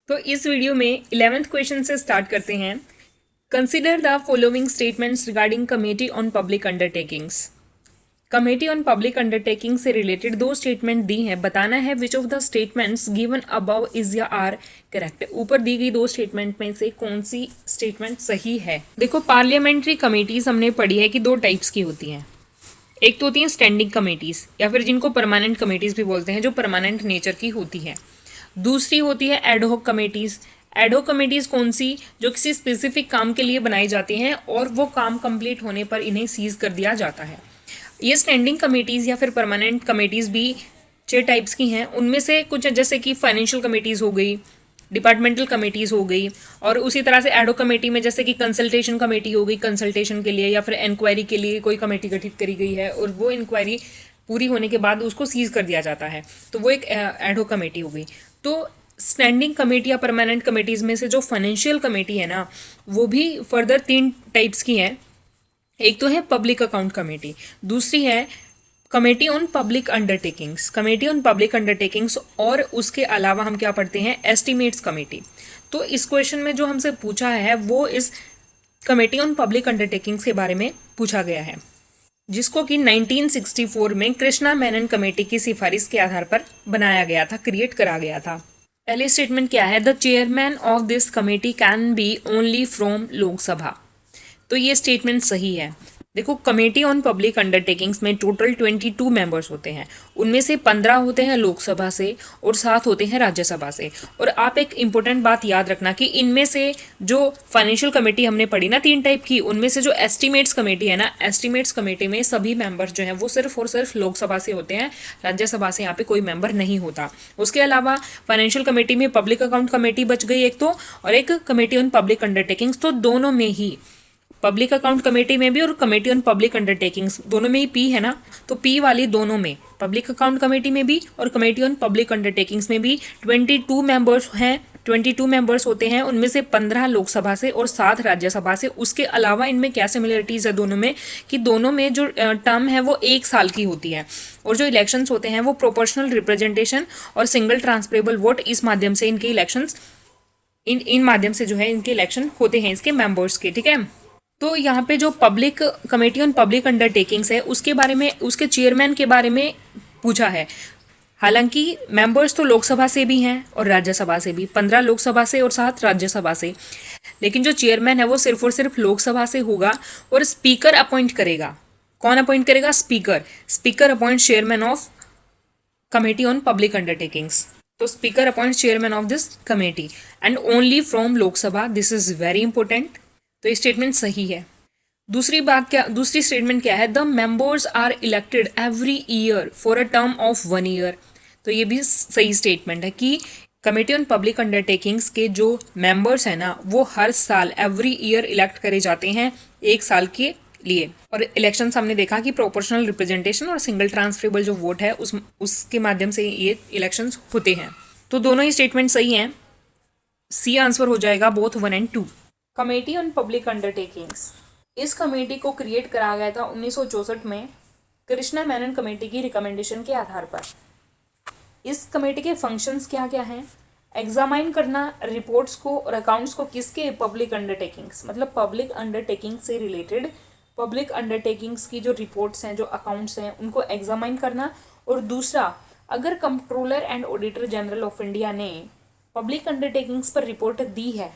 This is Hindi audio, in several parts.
तो इस वीडियो में 11th क्वेश्चन से स्टार्ट करते हैं। Consider the following statements regarding committee on public undertakings. Committee on public undertaking से रिलेटेड दो स्टेटमेंट दी हैं, बताना है which of the statements given above is या आर करेक्ट। ऊपर दी गई दो स्टेटमेंट में से कौन सी स्टेटमेंट सही है। देखो, पार्लियामेंट्री कमेटीज हमने पढ़ी है कि दो टाइप्स की होती हैं। एक तो होती हैं स्टैंडिंग कमेटीज या फिर जिनको परमानेंट कमेटीज भी बोलते हैं, जो परमानेंट नेचर की होती है। दूसरी होती है एडहॉक कमेटीज। एडहॉक कमेटीज कौन सी, जो किसी स्पेसिफिक काम के लिए बनाई जाती हैं और वो काम कंप्लीट होने पर इन्हें सीज कर दिया जाता है। ये स्टैंडिंग कमेटीज या फिर परमानेंट कमेटीज भी 6 टाइप्स की हैं। उनमें से कुछ जैसे कि फाइनेंशियल कमेटीज हो गई, डिपार्टमेंटल कमेटीज हो गई, और उसी तरह से एडहॉक कमेटी में जैसे कि कंसल्टेशन कमेटी हो गई, कंसल्टेशन के लिए या फिर इंक्वायरी के लिए कोई कमेटी गठित करी गई है और वो इंक्वायरी पूरी होने के बाद उसको सीज कर दिया जाता है, तो वो एक एडहॉक कमेटी हो गई। तो स्टैंडिंग कमेटी या परमानेंट कमेटीज में से जो फाइनेंशियल कमेटी है ना, वो भी फर्दर 3 टाइप्स की है। एक तो है पब्लिक अकाउंट कमेटी, दूसरी है committee on public undertakings. Committee on public undertakings और उसके अलावा हम क्या पढ़ते हैं, एस्टिमेट्स कमेटी। तो इस क्वेश्चन में जो हमसे पूछा है वो इस कमेटी ऑन पब्लिक अंडरटेकिंग्स के बारे में पूछा गया है, जिसको कि 1964 में कृष्णा मेनन कमेटी की सिफारिश के आधार पर बनाया गया था, क्रिएट करा गया था। पहले स्टेटमेंट क्या है, the chairman of this committee can be only from Lok Sabha. तो ये स्टेटमेंट सही है। देखो, कमेटी ऑन पब्लिक अंडरटेकिंग्स में टोटल 22 मेंबर्स होते हैं, उनमें से 15 होते हैं लोकसभा से और 7 होते हैं राज्यसभा से। और आप एक इम्पोर्टेंट बात याद रखना कि इनमें से जो फाइनेंशियल कमेटी हमने पढ़ी ना 3 टाइप की, उनमें से जो एस्टिमेट्स कमेटी है ना, एस्टिमेट्स कमेटी में सभी मेंबर्स जो हैं वो सिर्फ और सिर्फ लोकसभा से होते हैं, राज्यसभा से यहाँ पे कोई मेंबर नहीं होता। उसके अलावा फाइनेंशियल कमेटी में पब्लिक अकाउंट कमेटी बच गई एक तो, और एक कमेटी ऑन पब्लिक अंडरटेकिंग्स। तो दोनों में ही, पब्लिक अकाउंट कमेटी में भी और कमेटी ऑन पब्लिक अंडरटेकिंग्स दोनों में ही पी है ना, तो पी वाली दोनों में, पब्लिक अकाउंट कमेटी में भी और कमेटी ऑन पब्लिक अंडरटेकिंग्स में भी 22 मेंबर्स हैं, 22 मेंबर्स होते हैं। उनमें से 15 लोकसभा से और 7 राज्यसभा से। उसके अलावा इनमें क्या सिमिलरिटीज है दोनों में, कि दोनों में जो टर्म है वो 1 साल की होती है, और जो इलेक्शंस होते हैं वो प्रोपोर्शनल रिप्रेजेंटेशन और सिंगल ट्रांसफरेबल वोट, इस माध्यम से इनके इलेक्शंस इन माध्यम से जो है इनके इलेक्शन होते हैं इसके मेंबर्स के। ठीक है, तो यहाँ पे जो public committee on public undertakings है उसके बारे में, उसके चेयरमैन के बारे में पूछा है। हालांकि मेंबर्स तो लोकसभा से भी हैं और राज्यसभा से भी, 15 लोकसभा से और 7 राज्यसभा से, लेकिन जो चेयरमैन है वो सिर्फ और सिर्फ लोकसभा से होगा और स्पीकर अपॉइंट करेगा। कौन अपॉइंट करेगा, speaker. Speaker appoint chairman of committee on public undertakings. तो speaker appoint chairman of this committee and only from Lok Sabha. This is very important. तो ये स्टेटमेंट सही है। दूसरी स्टेटमेंट क्या है, the members are elected every year for a term of 1 year. तो ये भी सही स्टेटमेंट है कि कमेटी ऑन पब्लिक अंडरटेकिंग्स के जो मेंबर्स हैं ना, वो हर साल एवरी ईयर इलेक्ट करे जाते हैं 1 साल के लिए। और इलेक्शन हमने देखा कि प्रोपोर्शनल रिप्रेजेंटेशन और सिंगल ट्रांसफरेबल जो वोट है उसके माध्यम से ये इलेक्शन होते हैं। तो दोनों ही स्टेटमेंट सही हैं। सी आंसर हो जाएगा बोथ 1 और 2। कमेटी ऑन पब्लिक अंडरटेकिंग्स, इस कमेटी को क्रिएट करा गया था 1964 में कृष्णा मेनन कमेटी की रिकमेंडेशन के आधार पर। इस कमेटी के फंक्शंस क्या क्या हैं, एग्जामाइन करना रिपोर्ट्स को और अकाउंट्स को, किसके, पब्लिक अंडरटेकिंग्स, मतलब पब्लिक अंडरटेकिंग्स से रिलेटेड पब्लिक अंडरटेकिंग्स की जो रिपोर्ट्स हैं, जो अकाउंट्स हैं, उनको एग्जामाइन करना। और दूसरा, अगर controller and auditor general of India ने पब्लिक अंडरटेकिंग्स पर रिपोर्ट दी है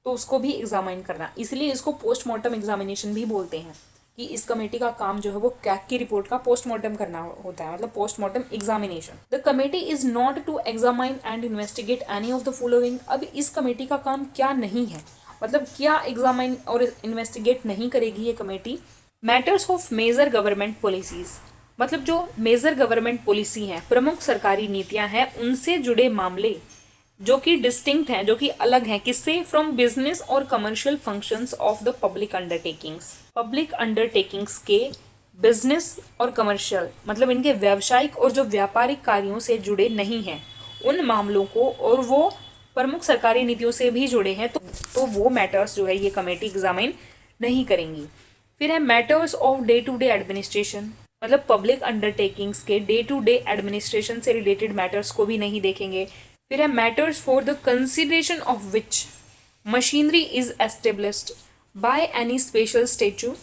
तो उसको भी एग्जामाइन करना। इसलिए इसको पोस्टमार्टम एग्जामिनेशन भी बोलते हैं, कि इस कमेटी का काम जो है वो कैग की रिपोर्ट का पोस्टमार्टम करना होता है, मतलब postmortem examination. The committee is not to examine and investigate any of the following. अब इस कमेटी का काम क्या नहीं है, मतलब क्या एग्जामाइन और इन्वेस्टिगेट नहीं करेगी ये committee. Matters of major government policies, मतलब जो मेजर गवर्नमेंट पॉलिसी हैं, प्रमुख सरकारी नीतियां हैं, उनसे जुड़े मामले जो कि डिस्टिंक्ट हैं, जो कि अलग हैं, किससे, फ्रॉम बिजनेस और commercial functions of the public undertakings. Public undertakings के बिजनेस और कमर्शियल, मतलब इनके व्यावसायिक और जो व्यापारिक कार्यों से जुड़े नहीं हैं उन मामलों को, और वो प्रमुख सरकारी नीतियों से भी जुड़े हैं, तो वो मैटर्स जो है ये कमेटी एग्जामिन नहीं करेंगी। फिर है matters of day to day administration, मतलब पब्लिक अंडरटेकिंग्स के डे टू डे एडमिनिस्ट्रेशन से रिलेटेड मैटर्स को भी नहीं देखेंगे। फिर है matters for the consideration of which machinery is established by any special statute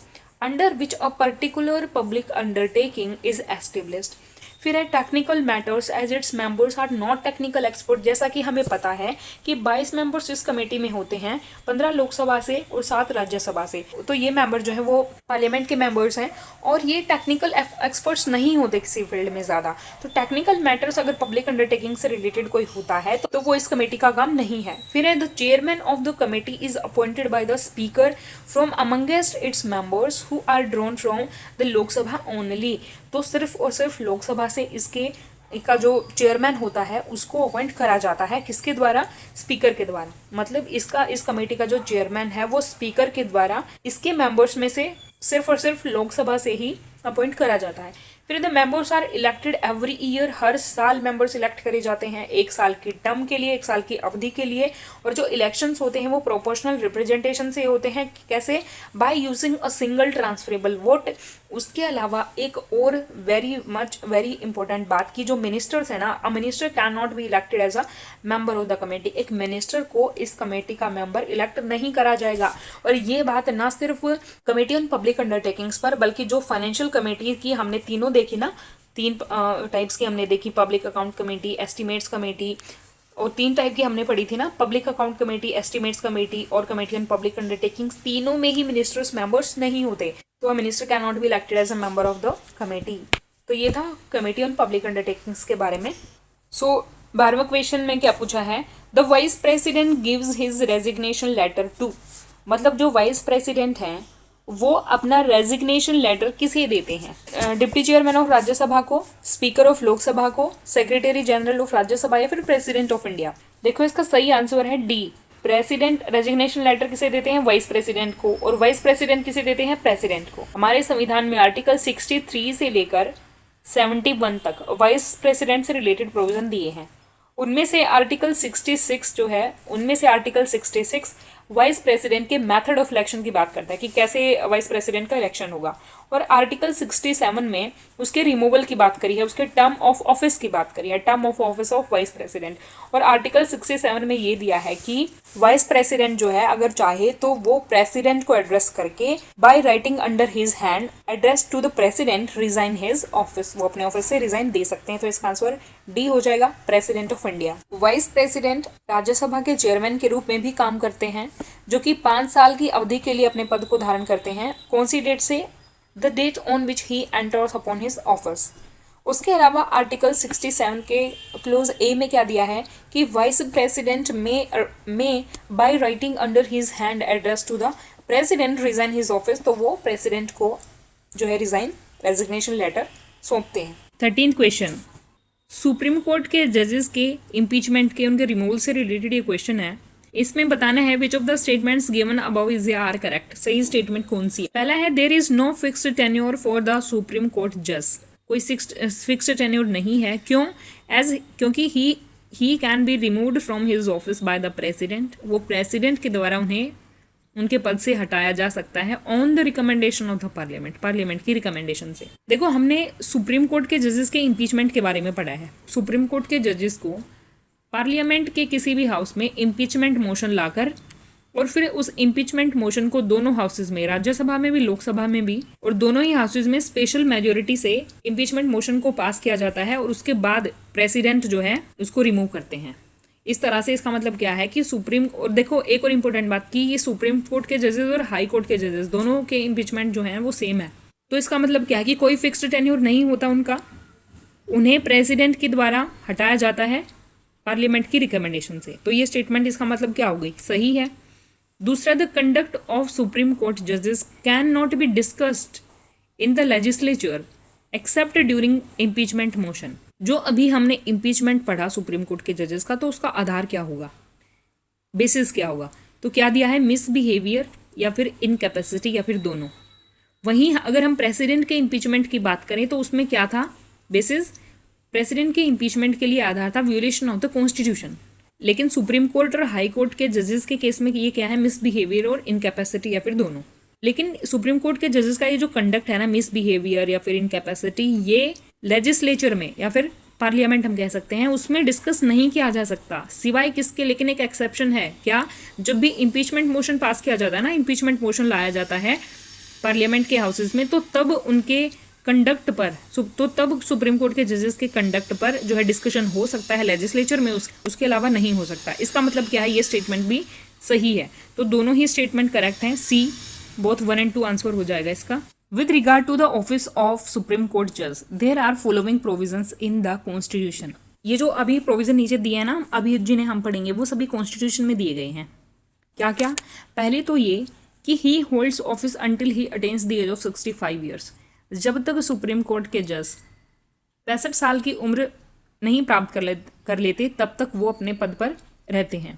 under which a particular public undertaking is established. फिर है technical matters as its members are not technical expert. जैसा कि हमें पता है कि 22 मेंबर्स इस कमेटी में होते हैं, 15 लोकसभा से और 7 राज्यसभा से। तो ये मेंबर जो है वो पार्लियामेंट के मेंबर्स हैं और ये टेक्निकल एक्सपर्ट्स नहीं होते किसी फील्ड में ज़्यादा। तो टेक्निकल मैटर्स अगर पब्लिक अंडरटेकिंग से रिलेटेड कोई होता है तो वो इस कमेटी का काम नहीं है। फिर है the chairman of the committee is appointed by the speaker from amongst its members who are drawn from the Lok Sabha only. तो सिर्फ और सिर्फ लोकसभा से इसका जो चेयरमैन होता है उसको अपॉइंट करा जाता है। किसके द्वारा? स्पीकर के द्वारा। मतलब इस कमेटी का जो चेयरमैन है वो स्पीकर के द्वारा इसके मेंबर्स में से सिर्फ और सिर्फ लोकसभा से ही अपॉइंट करा जाता है। फिर the members are elected every year. हर साल मेंबर्स इलेक्ट करे जाते हैं 1 साल की टर्म के लिए, 1 साल की अवधि के लिए। और जो इलेक्शंस होते हैं वो प्रोपोर्शनल रिप्रेजेंटेशन से होते हैं। कैसे? By using a single transferable vote. उसके अलावा एक और वेरी इंपॉर्टेंट बात की जो मिनिस्टर्स है ना, a minister can not be elected as a member of the committee. एक मिनिस्टर को इस कमेटी का मेंबर इलेक्ट नहीं करा जाएगा। और ये बात ना सिर्फ कमेटी ऑन पब्लिक अंडरटेकिंग्स पर बल्कि जो फाइनेंशियल कमेटी की हमने तीनों देखी ना, 3 टाइप्स की हमने देखी, public account committee, estimates committee, और 3 टाइप की हमने पढ़ी थी ना, public account committee, estimates committee और कमेटी ऑन पब्लिक अंडरटेकिंग्स। तीनों में ही मिनिस्टर्स मेंबर्स नहीं होते, तो a minister can not be elected as a member of the committee. तो ये था कमेटी ऑन पब्लिक अंडरटेकिंग्स के बारे में। सो 12वां क्वेश्चन में क्या पूछा है? The vice president gives his resignation letter to. मतलब जो वाइस प्रेसिडेंट हैं वो अपना रेजिग्नेशन लेटर किसे देते हैं? डिप्टी चेयरमैन ऑफ राज्यसभा को, स्पीकर ऑफ लोकसभा को, सेक्रेटरी जनरल ऑफ राज्यसभा या फिर प्रेसिडेंट ऑफ इंडिया। देखो इसका सही आंसर है डी। प्रेसिडेंट रेजिग्नेशन लेटर किसे देते हैं? वाइस प्रेसिडेंट को। और वाइस प्रेसिडेंट किसे देते हैं? प्रेसिडेंट को। हमारे संविधान में आर्टिकल 63 से लेकर 71 तक वाइस प्रेसिडेंट से रिलेटेड प्रोविजन दिए हैं। उनमें से आर्टिकल 66 जो है, उनमें से आर्टिकल 66 वाइस प्रेसिडेंट के मेथड ऑफ इलेक्शन की बात करता है कि कैसे वाइस प्रेसिडेंट का इलेक्शन होगा। और आर्टिकल 67 में उसके रिमूवल की बात करी है, उसके टर्म ऑफ ऑफिस की बात करी है, term of office of vice president. और आर्टिकल 67 में ये दिया है कि वाइस प्रेसिडेंट जो है अगर चाहे तो वो प्रेसिडेंट को एड्रेस करके by writing under his hand address to the president resign his office, वो अपने ऑफिस से रिजाइन दे सकते हैं। तो इसका आंसर डी हो जाएगा, president of India. Vice president Rajya Sabha के चेयरमैन के रूप में भी काम करते हैं, जो कि 5 साल की अवधि के लिए अपने पद को धारण करते हैं। कौन सी डेट से? The date on which he enters upon his office. उसके अलावा आर्टिकल 67 के क्लोज ए में क्या दिया है कि वाइस प्रेसिडेंट में by writing under his hand address to the president resign his office. तो वो प्रेसिडेंट को जो है रेजिग्नेशन लेटर सौंपते हैं। 13 क्वेश्चन, सुप्रीम कोर्ट के जजेस के इम्पीचमेंट के उनके रिमूवल से रिलेटेड ये क्वेश्चन है। इसमें बताना है which of the statements given above is are correct. सही स्टेटमेंट कौन सी है? पहला है there is no fixed tenure for the supreme court जज। कोई फिक्स्ड टेन्योर नहीं है। क्यों? क्योंकि he can be removed from his office by the president. वो प्रेसिडेंट के द्वारा उन्हें उनके पद से हटाया जा सकता है on the recommendation of the parliament, parliament की रिकमेंडेशन से। देखो हमने सुप्रीम कोर्ट के जजेस के इम्पीचमेंट के बारे में पढ़ा है। सुप्रीम कोर्ट के जजेस को पार्लियामेंट के किसी भी हाउस में इम्पीचमेंट मोशन लाकर और फिर उस इम्पीचमेंट मोशन को दोनों हाउसेज में, राज्यसभा में भी लोकसभा में भी, और दोनों ही हाउसेज में स्पेशल मेजोरिटी से इम्पीचमेंट मोशन को पास किया जाता है और उसके बाद प्रेसिडेंट जो है उसको रिमूव करते हैं। इस तरह से इसका मतलब क्या है कि और देखो एक और इम्पोर्टेंट बात की ये सुप्रीम कोर्ट के जजेस और हाई कोर्ट के जजेस दोनों के इम्पीचमेंट जो हैं वो सेम है। तो इसका मतलब क्या है कि कोई फिक्स्ड टेन्योर नहीं होता उनका, उन्हें प्रेसिडेंट के द्वारा हटाया जाता है पार्लियामेंट की रिकमेंडेशन से। तो ये स्टेटमेंट इसका मतलब क्या हो गई? सही है। दूसरा, the conduct of supreme court जजेस can not be discussed in the legislature except during impeachment motion. जो अभी हमने इम्पीचमेंट पढ़ा सुप्रीम कोर्ट के जजेस का, तो उसका आधार क्या होगा, बेसिस क्या होगा? तो क्या दिया है? मिसबिहेवियर या फिर इनकैपेसिटी या फिर दोनों। वहीं अगर हम प्रेसिडेंट के इम्पीचमेंट की बात करें तो उसमें क्या था बेसिस? प्रेसिडेंट के इम्पीचमेंट के लिए आधार था व्यूलेशन ऑफ द कॉन्स्टिट्यूशन। लेकिन सुप्रीम कोर्ट और हाई कोर्ट के जजेस के केस में ये क्या है? मिसबिहेवियर और इनकैपेसिटी या फिर दोनों। लेकिन सुप्रीम कोर्ट के जजेस का ये जो कंडक्ट है ना, मिसबिहेवियर या फिर इनकैपेसिटी, ये लेजिस्लेचर में या फिर पार्लियामेंट हम कह सकते हैं, उसमें डिस्कस नहीं किया जा सकता सिवाय किसके। लेकिन एक एक्सेप्शन है, क्या? जब भी इम्पीचमेंट मोशन पास किया जाता है ना, इम्पीचमेंट मोशन लाया जाता है पार्लियामेंट के हाउसेज में, तो तब उनके कंडक्ट पर, तो तब सुप्रीम कोर्ट के जजेस के कंडक्ट पर जो है डिस्कशन हो सकता है लेजिस्लेचर में, उसके अलावा नहीं हो सकता। इसका मतलब क्या है? ये स्टेटमेंट भी सही है। तो दोनों ही स्टेटमेंट करेक्ट हैं। सी बोथ 1 और 2 आंसर हो जाएगा इसका। With regard to the office of Supreme Court Judge, there are following provisions in the Constitution. ये जो अभी प्रोविजन नीचे दिए हैं ना, अभी जिन्हें हम पढ़ेंगे, वो सभी कॉन्स्टिट्यूशन में दिए गए हैं। क्या क्या? पहले तो ये कि he holds office until he attains the age of 65 years. जब तक सुप्रीम कोर्ट के जज 65 साल की उम्र नहीं प्राप्त कर लेते तब तक वो अपने पद पर रहते हैं।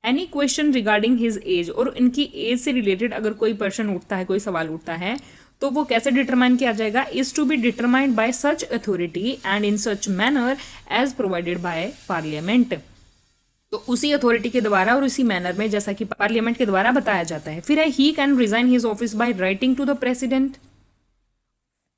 Any question regarding his age, और इनकी एज से रिलेटेड अगर कोई प्रश्न उठता है, कोई सवाल उठता है, तो वो कैसे डिटरमाइन किया जाएगा? Is to be determined by such authority and in such manner as provided by parliament. तो उसी अथॉरिटी के द्वारा और उसी मैनर में जैसा कि पार्लियामेंट के द्वारा बताया जाता है। फिर है he can resign his office by writing to the president.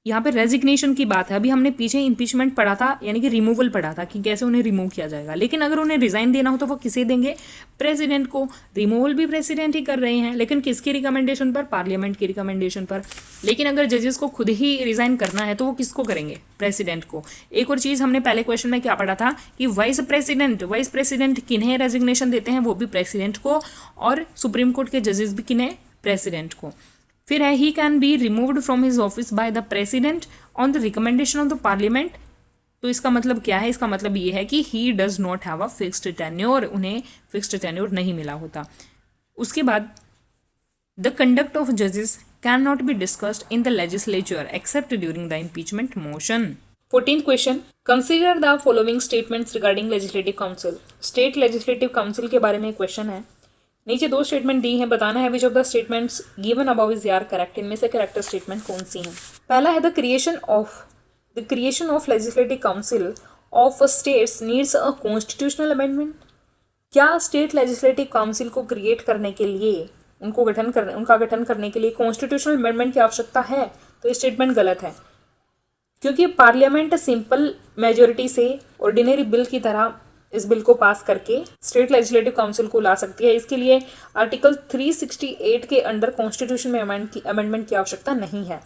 यहाँ पे रेजिग्नेशन की बात है। अभी हमने पीछे इम्पीचमेंट पढ़ा था, यानी कि रिमूवल पढ़ा था कि कैसे उन्हें रिमूव किया जाएगा। लेकिन अगर उन्हें रिजाइन देना हो तो वो किसे देंगे? प्रेसिडेंट को। रिमूवल भी प्रेसिडेंट ही कर रहे हैं, लेकिन किसकी रिकमेंडेशन पर? पार्लियामेंट की रिकमेंडेशन पर। लेकिन अगर जजेस को खुद ही रिजाइन करना है तो वो किसको करेंगे? प्रेसिडेंट को। एक और चीज हमने पहले क्वेश्चन में क्या पढ़ा था कि वाइस प्रेसिडेंट किन्हें रेजिग्नेशन देते हैं? वो भी प्रेसिडेंट को, और सुप्रीम कोर्ट के जजेस भी किन्हें? प्रेसिडेंट को। फिर है he can be removed from his office by the president on the recommendation of the parliament. तो इसका मतलब क्या है? इसका मतलब ये है कि he does not have a fixed tenure, उन्हें फिक्स्ड टेन्योर नहीं मिला होता। उसके बाद द कंडक्ट ऑफ जजेस can not be discussed in the legislature except during the impeachment motion. 14th question, consider the following statements regarding legislative council. State legislative council के बारे में क्वेश्चन है। नीचे 2 स्टेटमेंट दी हैं, बताना है which of the statements given above is are correct. इनमें से करेक्ट स्टेटमेंट कौन सी हैं? पहला है the creation of legislative council of states needs a constitutional amendment. क्या स्टेट लेजिस्लेटिव काउंसिल को क्रिएट करने के लिए, उनका गठन करने के लिए कॉन्स्टिट्यूशनल अमेंडमेंट की आवश्यकता है? तो ये स्टेटमेंट गलत है, क्योंकि पार्लियामेंट सिंपल मेजोरिटी से ऑर्डिनरी बिल की तरह इस बिल को पास करके स्टेट लेजिस्लेटिव काउंसिल को ला सकती है। इसके लिए आर्टिकल 368 के अंडर कॉन्स्टिट्यूशन में अमेंडमेंट की आवश्यकता नहीं है।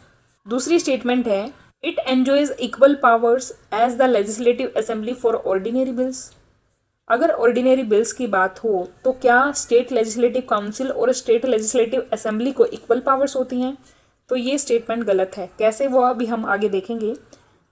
दूसरी स्टेटमेंट है it enjoys equal powers as the legislative assembly for ordinary bills. अगर ऑर्डिनरी बिल्स की बात हो तो क्या स्टेट लेजिस्लेटिव काउंसिल और स्टेट लेजिस्लेटिव असेंबली को इक्वल पावर्स होती हैं? तो ये स्टेटमेंट गलत है। कैसे, वो अभी हम आगे देखेंगे।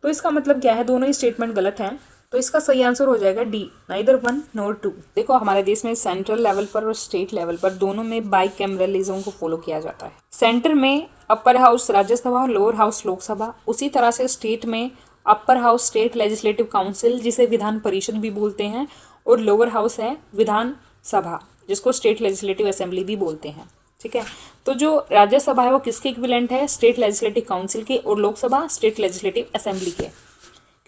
तो इसका मतलब क्या है? दोनों ही स्टेटमेंट गलत हैं। तो इसका सही आंसर हो जाएगा डी, नाइदर 1 नॉर 2। देखो, हमारे देश में सेंट्रल लेवल पर और स्टेट लेवल पर दोनों में बाइकैमरलिज्म को फॉलो किया जाता है। सेंटर में upper house Rajya Sabha, lower house Lok Sabha. उसी तरह से स्टेट में upper house state legislative council, जिसे विधान परिषद भी बोलते हैं, और लोअर हाउस है विधान सभा, जिसको स्टेट लेजिस्लेटिव असेंबली भी बोलते हैं। ठीक है, तो जो राज्यसभा है वो किसके इक्विवेलेंट है? स्टेट लेजिस्लेटिव काउंसिल के, और लोकसभा स्टेट लेजिस्लेटिव असेंबली के।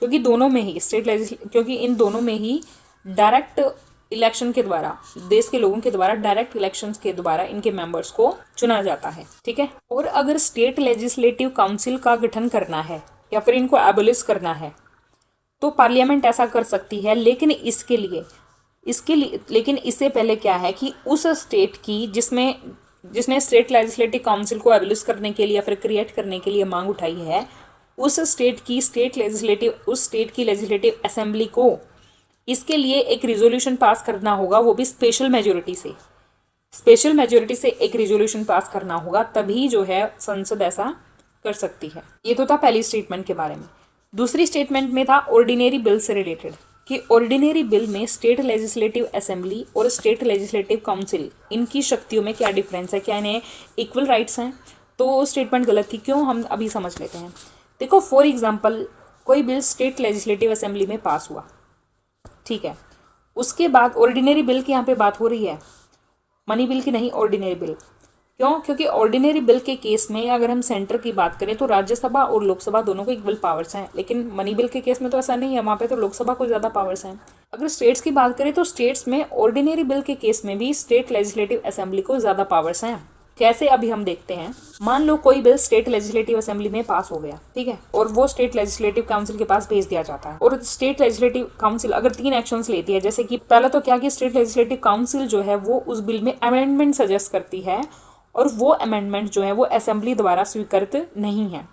क्योंकि दोनों में ही क्योंकि इन दोनों में ही डायरेक्ट इलेक्शन के द्वारा, देश के लोगों के द्वारा डायरेक्ट इलेक्शंस के द्वारा इनके मेंबर्स को चुना जाता है। ठीक है, और अगर स्टेट लेजिस्लेटिव काउंसिल का गठन करना है या फिर इनको एबोलिश करना है तो पार्लियामेंट ऐसा कर सकती है। लेकिन इससे पहले क्या है कि उस स्टेट की जिसने स्टेट लेजिस्लेटिव काउंसिल को एबोलिश करने के लिए या फिर क्रिएट करने के लिए मांग उठाई है, उस स्टेट की लेजिस्लेटिव असेंबली को इसके लिए एक रिजोल्यूशन पास करना होगा, वो भी स्पेशल मेजोरिटी से एक रिजोल्यूशन पास करना होगा, तभी जो है संसद ऐसा कर सकती है। ये तो था पहली स्टेटमेंट के बारे में। दूसरी स्टेटमेंट में था ऑर्डिनरी बिल से रिलेटेड, कि ऑर्डिनरी बिल में स्टेट लेजिस्लेटिव असेंबली और स्टेट लेजिस्लेटिव काउंसिल, इनकी शक्तियों में क्या डिफरेंस है, क्या इन्हें इक्वल राइट्स हैं? तो स्टेटमेंट गलत थी। क्यों, हम अभी समझ लेते हैं। देखो, फॉर एग्जाम्पल कोई बिल स्टेट लेजिस्लेटिव असेंबली में पास हुआ, ठीक है, उसके बाद ऑर्डिनरी बिल की यहाँ पे बात हो रही है, मनी बिल की नहीं, ऑर्डिनरी बिल। क्यों? क्योंकि ऑर्डिनरी बिल के केस में अगर हम सेंटर की बात करें तो राज्यसभा और लोकसभा दोनों को इक्वल पावर्स हैं, लेकिन मनी बिल के केस में तो ऐसा नहीं है, वहाँ पे तो लोकसभा को ज़्यादा पावर्स हैं। अगर स्टेट्स की बात करें तो स्टेट्स में ऑर्डिनरी बिल के केस में भी स्टेट लेजिस्लेटिव असेंबली को ज़्यादा पावर्स हैं। कैसे अभी हम देखते हैं। मान लो कोई बिल स्टेट लेजिस्लेटिव असेंबली में पास हो गया, ठीक है, और वो स्टेट लेजिस्लेटिव काउंसिल के पास भेज दिया जाता है। और स्टेट लेजिस्लेटिव काउंसिल अगर 3 एक्शंस लेती है, जैसे कि पहला तो क्या कि स्टेट लेजिस्लेटिव काउंसिल जो है वो उस बिल में अमेंडमेंट सजेस्ट करती है और वो अमेंडमेंट जो है वो असेंबली द्वारा स्वीकृत नहीं है।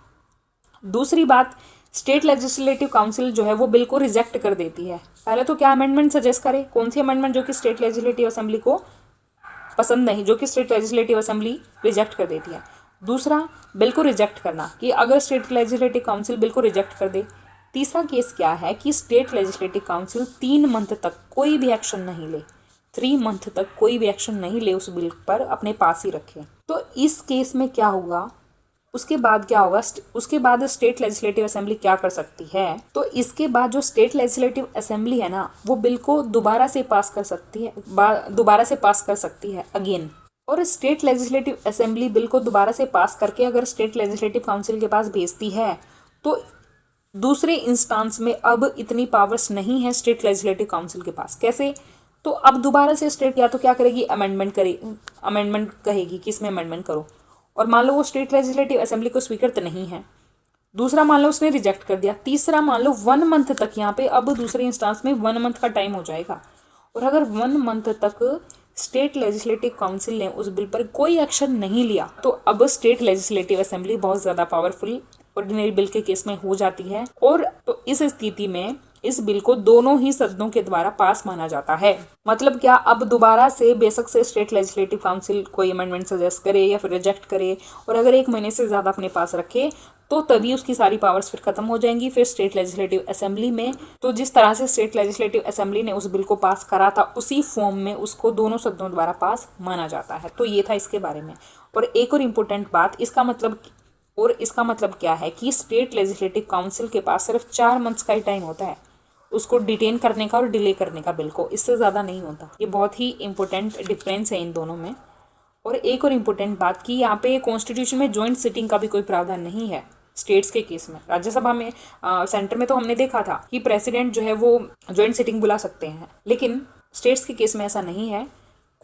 दूसरी बात, स्टेट लेजिस्लेटिव काउंसिल जो है वो बिल को रिजेक्ट कर देती है। पहले तो क्या अमेंडमेंट सजेस्ट करे, कौन सी अमेंडमेंट जो कि स्टेट लेजिस्लेटिव असेंबली को पसंद नहीं, जो कि स्टेट लेजिस्लेटिव असेंबली रिजेक्ट कर देती है। दूसरा, बिल को रिजेक्ट करना, कि अगर स्टेट लेजिस्लेटिव काउंसिल बिल को रिजेक्ट कर दे। तीसरा केस क्या है कि स्टेट लेजिस्लेटिव काउंसिल 3 मंथ तक कोई भी एक्शन नहीं ले, 3 मंथ तक कोई भी एक्शन नहीं ले, उस बिल पर अपने पास ही रखे। तो इस केस में क्या होगा, उसके बाद क्या होगा, उसके बाद स्टेट लेजिस्लेटिव असेंबली क्या कर सकती है, तो इसके बाद जो स्टेट लेजिस्लेटिव असेंबली है ना, वो बिल को दोबारा से पास कर सकती है अगेन। और स्टेट लेजिस्लेटिव असेंबली बिल को दोबारा से पास करके अगर स्टेट लेजिस्लेटिव काउंसिल के पास भेजती है, तो दूसरे इंस्टांस में अब इतनी पावर्स नहीं है स्टेट लेजिस्लेटिव काउंसिल के पास। कैसे, तो अब दोबारा से स्टेट या तो क्या करेगी, अमेंडमेंट कहेगी कि इसमें अमेंडमेंट करो, और मान लो वो स्टेट लेजिस्लेटिव असेंबली को स्वीकृत नहीं है। दूसरा, मान लो उसने रिजेक्ट कर दिया। तीसरा, मान लो 1 मंथ तक, यहाँ पे अब दूसरे इंस्टांस में 1 मंथ का टाइम हो जाएगा, और अगर 1 मंथ तक स्टेट लेजिस्लेटिव काउंसिल ने उस बिल पर कोई एक्शन नहीं लिया, तो अब स्टेट लेजिस्लेटिव असेंबली बहुत ज़्यादा पावरफुल ऑर्डिनरी बिल के केस में हो जाती है, और तो इस स्थिति में इस बिल को दोनों ही सदनों के द्वारा पास माना जाता है। मतलब क्या, अब दोबारा से बेशक से स्टेट लेजिस्लेटिव काउंसिल कोई अमेंडमेंट सजेस्ट करे या फिर रिजेक्ट करे, और अगर 1 महीने से ज़्यादा अपने पास रखे, तो तभी उसकी सारी पावर्स फिर खत्म हो जाएंगी। फिर स्टेट लेजिस्लेटिव असेंबली में, तो जिस तरह से स्टेट लेजिस्लेटिव असेंबली ने उस बिल को पास करा था, उसी फॉर्म में उसको दोनों सदनों द्वारा पास माना जाता है। तो ये था इसके बारे में। और एक और इम्पोर्टेंट बात, इसका मतलब क्या है कि स्टेट लेजिस्लेटिव काउंसिल के पास सिर्फ 4 मंथ्स का ही टाइम होता है उसको डिटेन करने का और डिले करने का बिल को, इससे ज़्यादा नहीं होता। ये बहुत ही इंपॉर्टेंट डिफरेंस है इन दोनों में। और एक और इम्पोर्टेंट बात कि यहाँ पे कॉन्स्टिट्यूशन में जॉइंट सिटिंग का भी कोई प्रावधान नहीं है स्टेट्स के केस में। राज्यसभा में सेंटर में तो हमने देखा था कि प्रेसिडेंट जो है वो जॉइंट सिटिंग बुला सकते हैं, लेकिन स्टेट्स के केस में ऐसा नहीं है।